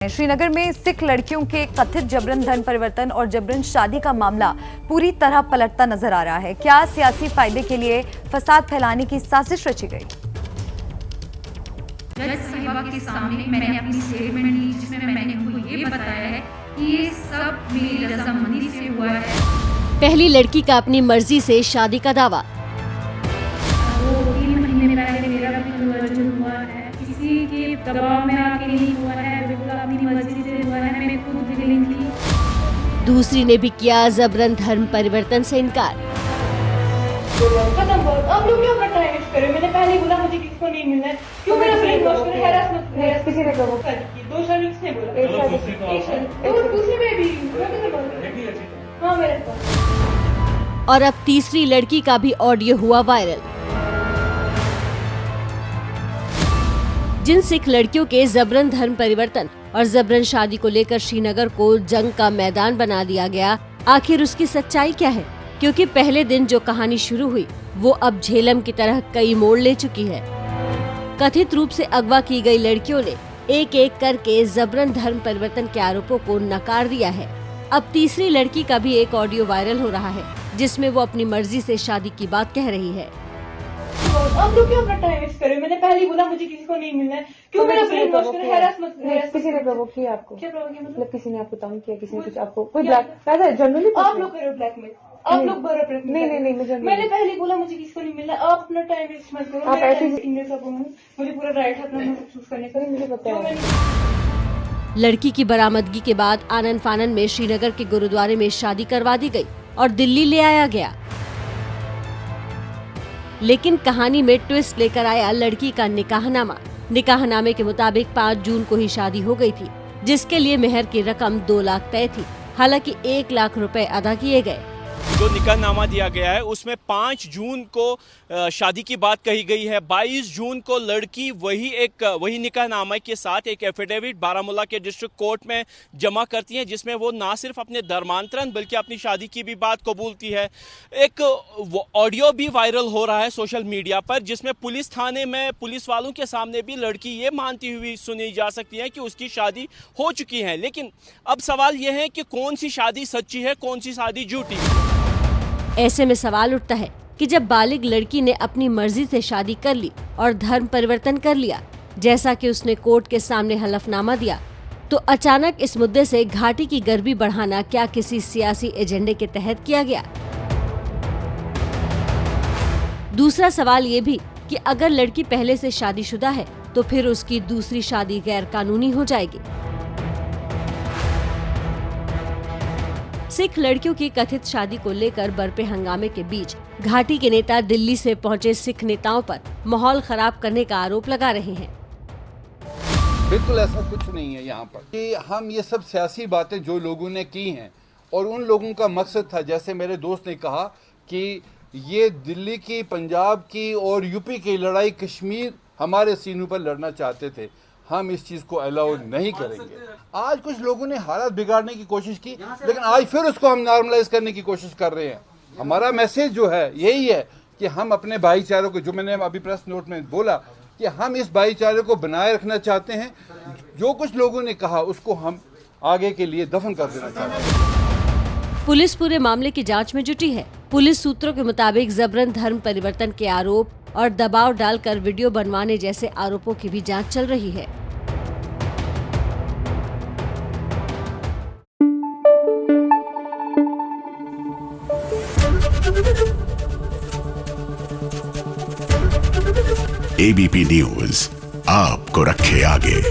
श्रीनगर में सिख लड़कियों के कथित जबरन धन परिवर्तन और जबरन शादी का मामला पूरी तरह पलटता नजर आ रहा है। क्या सियासी फायदे के लिए फसाद फैलाने की साजिश रची गई? जज साहिबा के सामने मैंने अपनी स्टेटमेंट दी जिसमें मैंने उनको ये बताया है कि ये सब मेरी रजामंदी से हुआ है। पहली लड़की का अपनी मर्जी से शादी का दावा। वो 3 महीने पहले मेरा भी कन्वर्जन हुआ है, किसी के दबाव में आके नहीं हुआ है, बिल्कुल अपनी मर्जी से हुआ है। मैं खुद विलिंग थी। दूसरी ने भी किया जबरन धर्म परिवर्तन से इनकार। खत्म करो, आप लोग क्यों अपना टाइम वेस्ट कर रहे हो? मैंने पहले ही बोला मुझे किसी को नहीं मिलना है। क्यों मेरा ब्रेन वॉश कर हैरेस किसी ने करो की 2 शादी किसने बोला? एक शादी और दूसरी में भी हाँ मेरे पास। और अब तीसरी लड़की का भी ऑडियो हुआ वायरल। जिन सिख लड़कियों के जबरन धर्म परिवर्तन और जबरन शादी को लेकर श्रीनगर को जंग का मैदान बना दिया गया, आखिर उसकी सच्चाई क्या है? क्योंकि पहले दिन जो कहानी शुरू हुई वो अब झेलम की तरह कई मोड़ ले चुकी है। कथित रूप से अगवा की गई लड़कियों ने एक एक करके जबरन धर्म परिवर्तन के आरोपों को नकार दिया है। अब तीसरी लड़की का भी एक ऑडियो वायरल हो रहा है जिसमें वो अपनी मर्जी से शादी की बात कह रही है। आप लोग क्यों अपना टाइम वेस्ट कर रहे हो? मैंने पहले ही बोला मुझे किसी को नहीं मिलना है। क्यों मेरा ब्रेन वॉश कर हैरेस किसी ने प्रोवोक किया आपको? क्या प्रोवोक किया? मतलब किसी ने आपको तंग किया, किसी ने कुछ आपको कोई ब्लैक पैसा है जनरली आप लोग कर रहे हो ब्लैकमेल, आप लोग बराबर नहीं मुझे मैंने पहले बोला मुझे किसी को नहीं मिलना। आप अपना टाइम वेस्ट मत करो। आप ऐसे मुझे पूरा राइट है अपना चूज करने का। मुझे पता है। लड़की की बरामदगी के बाद आनन फानन में श्रीनगर के गुरुद्वारे में शादी करवा दी गई और दिल्ली ले आया गया। लेकिन कहानी में ट्विस्ट लेकर आया लड़की का निकाहनामा। निकाहनामे के मुताबिक 5 जून को ही शादी हो गई थी, जिसके लिए मेहर की रकम 2 लाख तय थी। हालांकि 1 लाख रुपए अदा किए गए। जो निकाहनामा दिया गया है उसमें 5 जून को शादी की बात कही गई है। 22 जून को लड़की वही निकाहनामा के साथ एक एफिडेविट बारामूला के डिस्ट्रिक्ट कोर्ट में जमा करती है, जिसमें वो ना सिर्फ अपने धर्मांतरण बल्कि अपनी शादी की भी बात कबूलती है। एक ऑडियो भी वायरल हो रहा है सोशल मीडिया पर, जिसमें पुलिस थाने में पुलिस वालों के सामने भी लड़की ये मानती हुई सुनी जा सकती है कि उसकी शादी हो चुकी है। लेकिन अब सवाल यह है कि कौन सी शादी सच्ची है, कौन सी शादी झूठी। ऐसे में सवाल उठता है कि जब बालिग लड़की ने अपनी मर्जी से शादी कर ली और धर्म परिवर्तन कर लिया, जैसा कि उसने कोर्ट के सामने हलफनामा दिया, तो अचानक इस मुद्दे से घाटी की गर्मी बढ़ाना क्या किसी सियासी एजेंडे के तहत किया गया? दूसरा सवाल ये भी कि अगर लड़की पहले से शादीशुदा है तो फिर उसकी दूसरी शादी गैर कानूनी हो जाएगी। सिख लड़कियों की कथित शादी को लेकर बरपे हंगामे के बीच घाटी के नेता दिल्ली से पहुंचे सिख नेताओं पर माहौल खराब करने का आरोप लगा रहे हैं। बिल्कुल ऐसा कुछ नहीं है यहाँ पर कि हम ये सब सियासी बातें जो लोगों ने की हैं और उन लोगों का मकसद था, जैसे मेरे दोस्त ने कहा कि ये दिल्ली की, पंजाब की और यूपी की लड़ाई कश्मीर हमारे सीनों पर लड़ना चाहते थे। हम इस चीज को अलाउ नहीं करेंगे। आज कुछ लोगों ने हालात बिगाड़ने की कोशिश की, लेकिन आज फिर उसको हम नॉर्मलाइज करने की कोशिश कर रहे हैं। हमारा मैसेज जो है यही है कि हम अपने भाईचारे को, जो मैंने अभी प्रेस नोट में बोला, कि हम इस भाईचारे को बनाए रखना चाहते हैं। जो कुछ लोगों ने कहा उसको हम आगे के लिए दफन कर देना चाहते हैं। पुलिस पूरे मामले की जांच में जुटी है। पुलिस सूत्रों के मुताबिक जबरन धर्म परिवर्तन के आरोप और दबाव डालकर वीडियो बनवाने जैसे आरोपों की भी जांच चल रही है। एबीपी न्यूज आपको रखे आगे।